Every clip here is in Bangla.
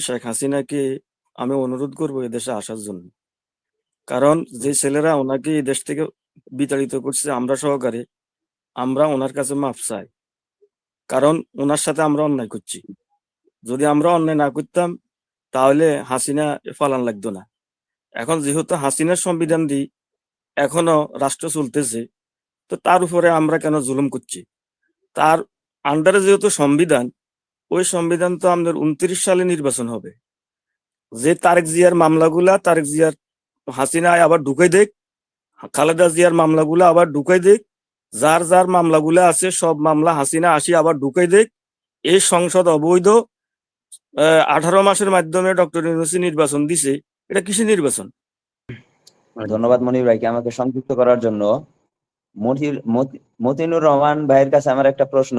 শেখ হাসিনাকে আমি অনুরোধ করব এদেশে আসার জন্য। কারণ যে ছেলেরা ওনাকে এই দেশ থেকে বিতাড়িত করছে আমরা সহকারে, আমরা ওনার কাছে মাফ চাই। কারণ ওনার সাথে আমরা অন্যায় করছি। যদি আমরা অন্যায় না করতাম তাহলে হাসিনা পালান লাগতো না। এখন যেহেতু হাসিনার সংবিধান দিয়ে এখনো রাষ্ট্র চলতেছে, তো তার উপরে আমরা কেন জুলুম করছি? তার আন্ডারে যেহেতু সংবিধান, ওই সংবিধান তো আমাদের 29 সালে নির্বাচন হবে। যে তারেক জিয়ার মামলাগুলা তারেক জিয়ার হাসিনা আবার ঢুকাই দেখ, খালেদা জিয়ার মামলাগুলা আবার ঢুকাই দেখ, যার যার মামলাগুলা আছে সব মামলা হাসিনা আসি আবার ঢুকাই দেখ। এই সংসদ অবৈধ 18 মাসের মাধ্যমে ডক্টর ইউনূসী নির্বাচন দিছে, এটা কিসের নির্বাচন? ধন্যবাদ মনির ভাইকে আমাকে সংযুক্ত করার জন্য। মতিনুর রহমান ভাইয়ের কাছে আমার একটা প্রশ্ন।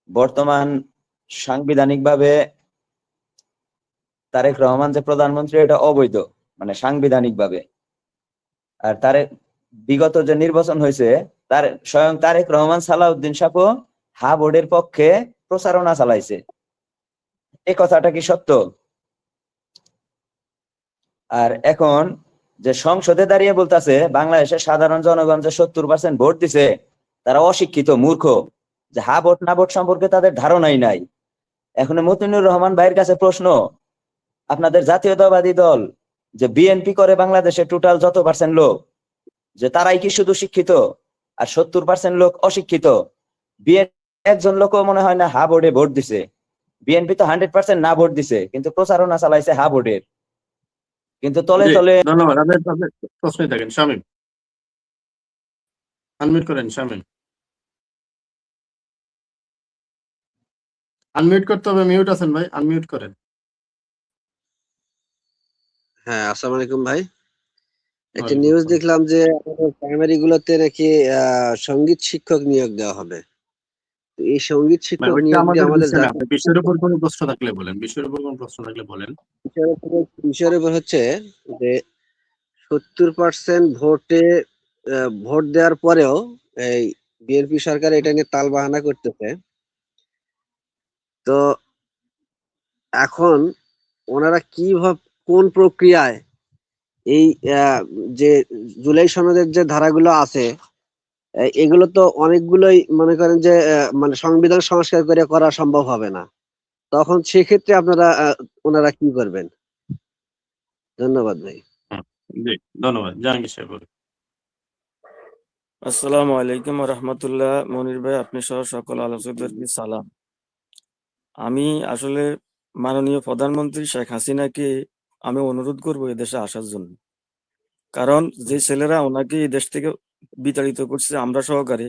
বর্তমান সাংবিধানিকভাবে তারেক রহমান যে প্রধানমন্ত্রী এটা অবৈধ, মানে সাংবিধানিকভাবে। আর বিগত যে নির্বাচন হয়েছে তার স্বয়ং তারেক রহমান সালাউদ্দিন সাহেব হা বোর্ডের পক্ষে প্রচারণা চালাইছে, এই কথাটা কি সত্য? আর এখন যে সংসদে দাঁড়িয়ে বলতেছে বাংলাদেশের সাধারণ জনগণ যে 70% ভোট দিছে তারা অশিক্ষিত মূর্খ, যে হা ভোট না ভোট সম্পর্কে তাদের ধারণাই নাই। এখন মতিনুর রহমান ভাইয়ের কাছে প্রশ্ন, আপনাদের জাতীয়তাবাদী দল যে বিএনপি করে বাংলাদেশে টোটাল যত পার্সেন্ট লোক, যে তারাই কি শুধু শিক্ষিত আর 70% লোক অশিক্ষিত? বিএনপি একজন লোকও মনে হয় না হা ভোটে ভোট দিছে। বিএনপি তো 100% না ভোট দিছে, কিন্তু প্রচারণা চালাইছে হা ভোটের। কিন্তু তলে তলে। ধন্যবাদ। আপনাদের প্রশ্নই থাকেন। শামীম, আনমিউট করেন। শামীম, আনমিউট করতে হবে। মিউট আছেন ভাই, আনমিউট করেন। হ্যাঁ, আসসালামু আলাইকুম ভাই। একটা নিউজ দেখলাম যে প্রাইমারি গুলোতে নাকি সঙ্গীত শিক্ষক নিয়োগ দেওয়া হবে। এই সঙ্গীত শিক্ষক নিয়োগ দিয়ে আমাদের বিষয়ের উপর কোনো প্রশ্ন থাকলে বলেন। বিষয়ের উপর কোনো প্রশ্ন থাকলে বলেন। বিষয়ের উপর হচ্ছে যে 70% ভোটে ভোট দেওয়ার পরেও এই বিএনপি সরকার এটা নিয়ে তালবাহানা করতেছে। তো এখন ওনারা কিভাবে, কোন প্রক্রিয়ায় এই যে জুলাই সনদের যে ধারাগুলো আছে এগুলো তো অনেকগুলোই মনে করেন যে মানে সংবিধান সংস্কার করে করা সম্ভব হবে না, তখন সেক্ষেত্রে আপনারা ওনারা কি করবেন? ধন্যবাদ ভাই। জি, ধন্যবাদ। জাহাঙ্গীর সাহেব বলেন। আসসালামু আলাইকুম ওয়া রাহমাতুল্লাহ। মনির ভাই, আপনি সহ সকল আলোচকদেরকে সালাম। আমি আসলে মাননীয় প্রধানমন্ত্রী শেখ হাসিনাকে আমি অনুরোধ করব এদেশে আসার জন্য। কারণ যে ছেলেরা ওনাকে এই দেশ থেকে বিতাড়িত করছে আমরা সহকারে,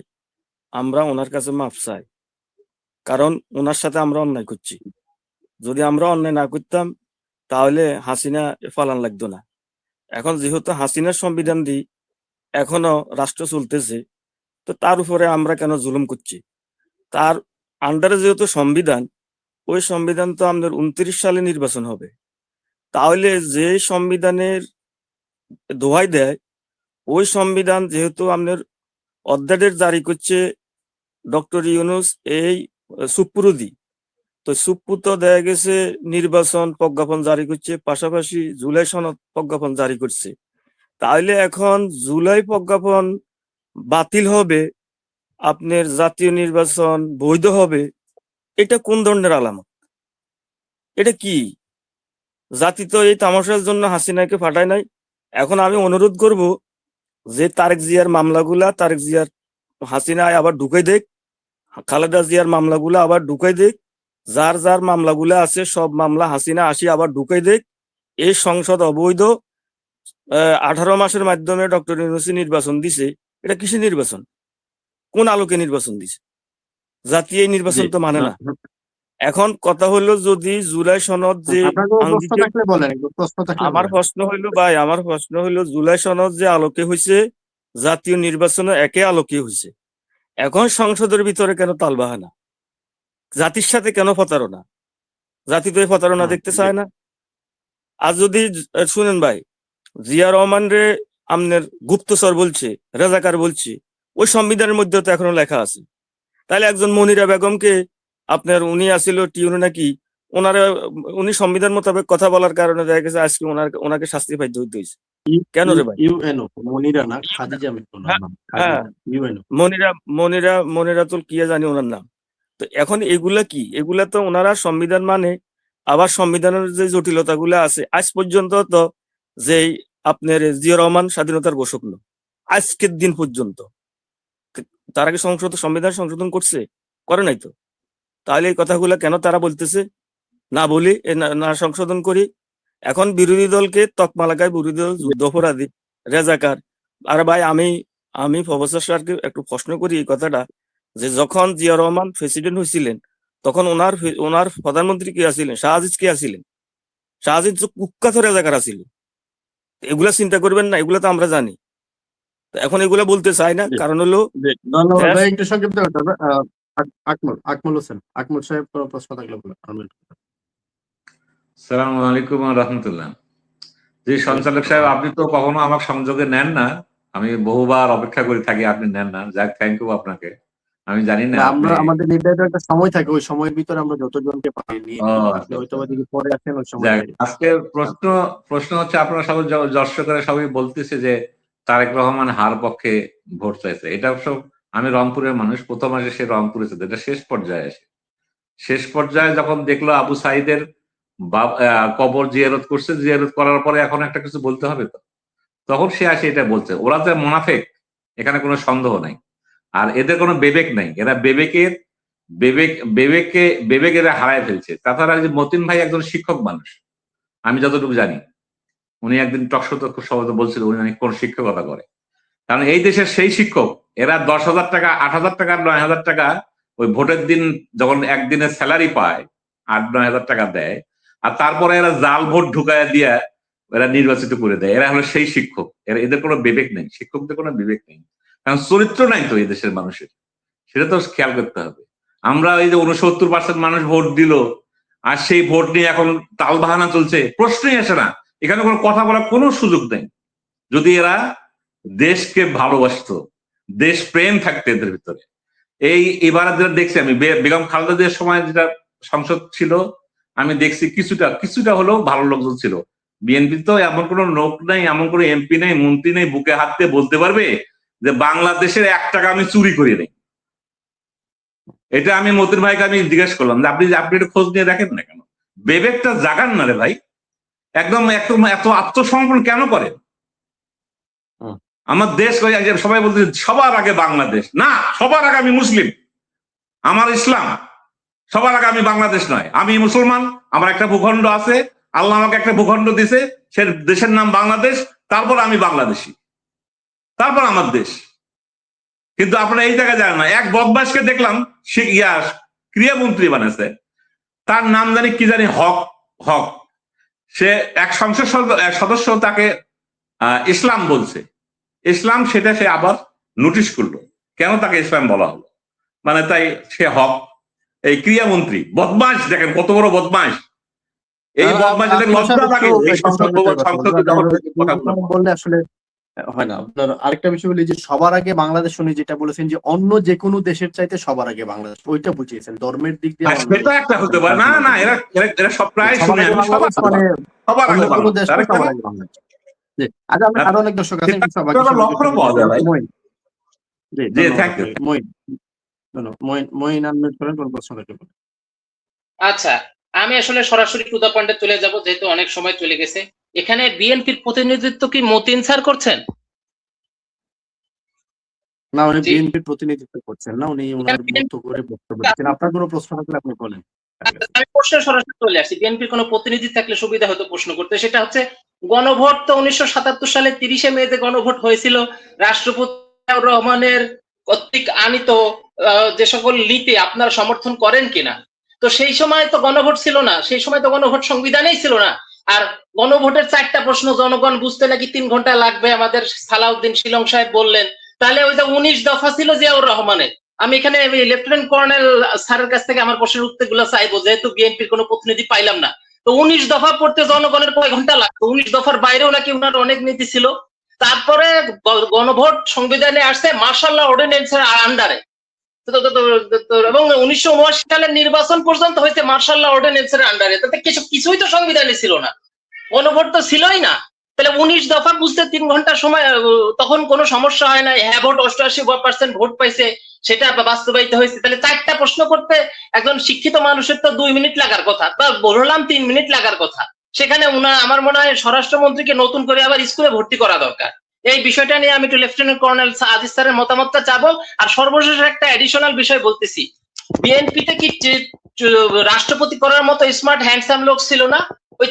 আমরা ওনার কাছে মাফ চাই। কারণ ওনার সাথে আমরা অন্যায় করছি। যদি আমরা অন্যায় না করতাম তাহলে হাসিনা পালান লাগতো না। এখন যেহেতু হাসিনার সংবিধান দিয়ে এখনো রাষ্ট্র চলতেছে, তো তার উপরে আমরা কেন জুলুম করছি? তার আন্ডারে যেহেতু সংবিধান, ওই সংবিধান তো আমাদের 29 সালে নির্বাচন হবে। তাহলে যে সংবিধানের দোহাই দেয়, ওই সংবিধান যেহেতু আমাদের অধ্যাদেশ জারি করছে ডক্টর ইউনূস, এই সুপ্রুদি, তো সুপ্রুত দেয়া গেছে নির্বাচন প্রজ্ঞাপন জারি করছে, পাশাপাশি জুলাই সনদ প্রজ্ঞাপন জারি করছে। তাহলে এখন জুলাই প্রজ্ঞাপন বাতিল হবে, আপনার জাতীয় নির্বাচন বৈধ হবে, এটা কোন ধরনের আলামত? এটা কি? জাতি তো এই তামাশার জন্য হাসিনাকে ফাটায় নাই। এখন আমি অনুরোধ করব যে তারেক জিয়ার মামলাগুলা তারেক জিয়ার হাসিনা আবার ঢুকাই দেখ, খালেদা জিয়ার মামলাগুলা আবার ঢুকাই দেখ, যার যার মামলাগুলা আছে সব মামলা হাসিনা আসি আবার ঢুকাই দেখ। এই সংসদ অবৈধ 18 মাসের মাধ্যমে ডক্টর ইউনূসী নির্বাচন দিছে, এটা কিসের নির্বাচন? কোন আলোকে নির্বাচন দিছে? জাতীয় এই নির্বাচন তো মানে না। এখন কথা হলো, যদি জুলাই সনদ যে আমার প্রশ্ন হইলো ভাই, আমার প্রশ্ন হইলো জুলাই সনদ যে আলোকে হয়েছে জাতীয় নির্বাচনে একে আলোকে হয়েছে, এখন সংসদের ভিতরে কেন তালবাহানা? জাতির সাথে কেন প্রতারণা? জাতি তো এই প্রতারণা দেখতে চায় না। আর যদি শুনেন ভাই, জিয়া রহমান রে আমনের গুপ্তচর বলছে, রাজাকার বলছে, ওই সংবিধানের মধ্যে তো এখনো লেখা আছে। তাহলে একজন মনিরা বেগমকে আপনার উনি আসিল টিউনো নাকি উনি সংবিধান মোতাবেক কথা বলার কারণে দেখা গেছে আজকে ওনাকে শাস্তি পাইতে হইছে। কেন রে ভাই? ইউএনও মনিরা না, খাদিজা মিত্র হ্যাঁ, নাম, হ্যাঁ। ইউএনও। মনিরাতুল কিয়া জানি ওনার নাম। তো এখন এগুলা কি? এগুলা তো ওনারা সংবিধান মানে, আবার সংবিধানের যে জটিলতাগুলো আছে আজ পর্যন্ত তো যেই আপনার জিয়া রহমান স্বাধীনতার ঘোষক না, আজকের দিন পর্যন্ত তারা কি সংবিধান সংশোধন করছে? করে নাই তো। তাহলে এই কথাগুলো কেন তারা বলতেছে না বলি না সংশোধন করি? এখন বিরোধী দলকে তকমা লাগায় বিরোধী দল যুদ্ধাপরাধী, রেজাকার। আর ভাই আমি প্রফেসর স্যারকে একটু প্রশ্ন করি এই কথাটা, যে যখন জিয়া রহমান প্রেসিডেন্ট হয়েছিলেন তখন ওনার প্রধানমন্ত্রী কে আছিলেন? শাহ আজিজ কে আছিলেন? শাহ আজিজ তো কুখ্যাত রেজাকার আছিল। এগুলা চিন্তা করবেন না, এগুলা তো আমরা জানি। তো এখন এগুলা বলতে চাই না, কারণ হলো ধন্যবাদ দেশ- ভাই, একটু সংক্ষিপ্ত করতে হবে। আকমল হোসেন, আকমল সাহেব কোনো প্রশ্ন থাকলে বলেন। সালামু আলাইকুম ওয়া রাহমাতুল্লাহ। জি সঞ্চালক সাহেব, আপনি তো কখনো আমার সংযোগে নেন না, আমি বহুবার অপেক্ষা করে থাকি, আপনি নেন না। যাক, থ্যাংক ইউ আপনাকে। আমি জানি না আমরা আপনি- আমাদের নির্ধারিত একটা সময় থাকে, ওই সময়ের ভিতরে আমরা যতজনকে পাই নিয়ে ও, নিই। আচ্ছা, আপনি হয়তো বা যদি পরে আসেন ওই সময় যাক, থেকে। আজকে প্রশ্ন হচ্ছে, আপনারা সবাই দর্শকেরা সবাই বলতেছে যে তারেক রহমান হার পক্ষে ভোট চাইছে। এটা অবশ্য আমি রংপুরের মানুষ, প্রথম আসে সে রংপুরে ছিল, এটা শেষ পর্যায়ে যখন দেখলো আবু সাইদের কবর জিয়ারত করছে, জিয়ারত করার পরে এখন একটা কিছু বলতে হবে তো, তখন সে আসে এটা বলছে। ওরা যে মুনাফেক এখানে কোনো সন্দেহ নাই, আর এদের কোনো বিবেক নাই। এরা বিবেক এরা হারায় ফেলছে। তাছাড়া যে মতিন ভাই একজন শিক্ষক মানুষ, আমি যতটুকু জানি, উনি একদিন টকশোতে খুব সহজ বলছিল উনি নাকি কোন শিক্ষকতা করে। কারণ এই দেশের সেই শিক্ষক, এরা 10,000 টাকা, 8,000 টাকা, 9,000 টাকা ওই ভোটের দিন যখন একদিনের স্যালারি পায় 8-9,000 টাকা দেয়, আর তারপরে এরা জাল ভোট ঢুকায় দিয়া এরা নির্বাচিত করে দেয়। এরা হলো সেই শিক্ষক। এদের কোনো বিবেক নেই, শিক্ষকদের কোনো বিবেক নেই, কারণ চরিত্র নাই তো এই দেশের মানুষের। সেটা তো খেয়াল করতে হবে। আমরা এই যে 69% মানুষ ভোট দিল, আর সেই ভোট নিয়ে এখন তাল বাহানা চলছে, প্রশ্নই আসে না। এখানে কোনো কথা বলার কোনো সুযোগ নেই। যদি এরা দেশকে ভালোবাসতো, দেশ প্রেম থাকতো এদের ভিতরে। এবার যেটা দেখছি আমি, বেগম খালেদা জিয়ার সময় যেটা সংসদ ছিল, আমি দেখছি কিছুটা হলেও ভালো লোকজন ছিল। বিএনপি তো এমন কোনো লোক নাই, এমন কোনো এমপি নেই, মন্ত্রী নেই বুকে হাত দিয়ে বলতে পারবে যে বাংলাদেশের 1 টাকা আমি চুরি করি নাই। এটা আমি মতিন ভাইকে আমি জিজ্ঞেস করলাম যে আপনি একটু খোঁজ নিয়ে দেখেন না কেন, বিবেকটা জাগান না রে ভাই। একদম এত আত্মসমর্পণ কেন করেন? আমার দেশ, সবাই বলতে সবার আগে বাংলাদেশ না, সবার আগে আমি মুসলিম, আমার ইসলাম, সবার আগে আমি বাংলাদেশ নয়, আমি মুসলমান, আমার একটা ভূখণ্ড আছে, আল্লাহ আমাকে একটা ভূখণ্ড দিছে, সে দেশের নাম বাংলাদেশ, তারপর আমি বাংলাদেশি, তারপর আমার দেশ। কিন্তু আপনারা এই জায়গায় জানেন না। এক বদমাশকে দেখলাম, সে ক্রীড়ামন্ত্রী বানাইছে, তার নাম জানি কি জানি, হক। সে এক সংসদ সদস্য তাকে ইসলাম বলছে, ইসলাম, সেটা সে আবার নোটিশ করলো কেন তাকে ইসলাম বলা হলো, মানে তাই সে হক। এই ক্রীড়ামন্ত্রী বদমাশ, দেখেন কত বড় বদমাশ। এই বদমাশ লজ্জা লাগে এই সংসদ বললে আসলে হয় না। আপনার আরেকটা বিষয় বলি যে সবার আগে বাংলাদেশ, উনি যেটা বলেছেন যে অন্য যে কোনো দেশের চাইতে সবার আগে বাংলাদেশ, ওইটা বুঝিয়েছেন ধর্মের দিক দিয়ে। সেটা একটা হতে পারে না, এরা সব প্রায় শুনে আমি সবার আগে বাংলাদেশ। আচ্ছা, আমি আরো অনেক দর্শক আছেন, লক্ষ্য পাওয়া যায় ভাই। জি, থ্যাংক ইউ। মঈন আহমেদ করেন কোন প্রশ্ন থেকে? আচ্ছা, আমি আসলে সরাসরি টু দা পয়েন্টে চলে যাব, যেহেতু অনেক সময় চলে গেছে। এখানে বিএনপির প্রতিনিধিত্ব কি মতিন স্যার করছেন? না, উনি বিএনপির প্রতিনিধিত্ব করছেন না, উনি ওনার মতো করে বক্তব্য দিচ্ছেন। আপনার কোনো প্রশ্ন থাকলে আপনি বলেন। আমি প্রশ্নে সরাসরি চলে আসছি। বিএনপির কোনো প্রতিনিধি থাকলে সুবিধা হতো প্রশ্ন করতে। সেটা হচ্ছে, গণভোট তো 1977 সালে 30শে মেতে গণভোট হয়েছিল, রাষ্ট্রপতি জিয়াউর রহমানের কর্তৃক আনিত যে সকল নীতি আপনারা সমর্থন করেন কিনা? তো সেই সময় তো গণভোট ছিল না, সেই সময় তো গণভোট সংবিধানেই ছিল না। আর গণভোটের 4টা প্রশ্ন জনগণ বুঝতে নাকি 3 ঘন্টা লাগবে, আমাদের সালাউদ্দিন শিলং সাহেব বললেন। তাহলে ওইটা 19 দফা ছিল জিয়াউর রহমানের। আমি এখানে লেফটেন্যান্ট কর্নেল স্যারের কাছ থেকে আমার প্রশ্নের উত্তরগুলো চাইবো, যেহেতু বিএনপির কোনো প্রতিনিধি পাইলাম না। তো 19 দফা পড়তে জনগণের কয় ঘন্টা লাগতো? 19 দফার বাইরেও নাকি ওনার অনেক নীতি ছিল। তারপরে গণভোট সংবিধানে আসছে মার্শাল ল অর্ডিন্যান্সের আন্ডারে। এবং 1979 সালের নির্বাচন পর্যন্ত হয়েছে মার্শাল অর্ডিন্যান্সের আন্ডারে, তাতে কিছুই তো সংবিধানে ছিল না, গণভোট তো ছিলই না। তাহলে 19 দফা বুঝতে 3 ঘন্টা সময়, তখন কোনো সমস্যা হয় না। হ্যাঁ ভোট 88% ভোট পাইছে, সেটা বাস্তবায়িত হয়েছে। তাহলে 4টা প্রশ্ন করতে একজন শিক্ষিত মানুষের তো 2 মিনিট লাগার কথা, বা বললাম 3 মিনিট লাগার কথা। সেখানে আমার মনে হয় স্বরাষ্ট্রমন্ত্রীকে নতুন করে আবার স্কুলে ভর্তি করা দরকার। এই বিষয়টা নিয়ে আমি একটু লেফটেন্যান্ট কর্নেল আজিজ স্যারের মতামতটা চাবো। আর সর্বশেষ একটা এডিশনাল বিষয় বলতেছি, বিএনপিতে কি রাষ্ট্রপতি করার মতো স্মার্ট হ্যান্ডসাম লোক ছিল না? ওই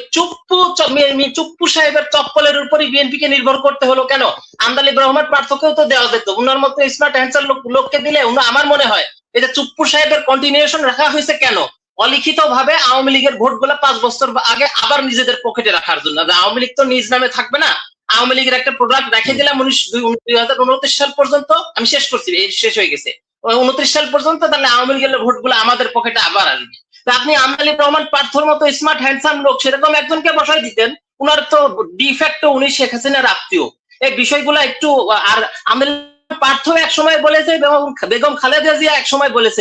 চুপ্পু সাহেবের চপ্পলের উপরই বিএনপি কে নির্ভর করতে হলো কেন? আন্দালিব রহমান পার্থকেও তো দেওয়া যেত, উনার মতো স্মার্ট হ্যান্ডসাম লোককে দিলে আমার মনে হয় এটা চুপ্পু সাহেবের কন্টিনিউশন রাখা হয়েছে কেন? অলিখিত ভাবে আওয়ামী লীগের ভোট গুলা 5 বছর আগে আবার নিজেদের পকেটে রাখার জন্য। আওয়ামী লীগ তো নিজ নামে থাকবে না, আওয়ামী লীগের একটা প্রোডাক্ট রেখে দিলাম 2029 সাল পর্যন্ত, আমি শেষ করছি, শেষ হয়ে গেছে 29 সাল পর্যন্ত, তাহলে আওয়ামী লীগের ভোট গুলো আমাদের পকেটে আবার আসবে। আপনি আন্দালিব রহমান পার্থর মতো স্মার্ট হ্যান্ডসাম লোক সেরকম একজনকে বসাই দিতেন, উনার তো ডিফ্যাক্টো উনি শেখ হাসিনার আত্মীয়। এই বিষয়গুলো একটু, আর আন্দালিব পার্থ এক সময় বলেছে, বেগম খালেদা জিয়া এক সময় বলেছে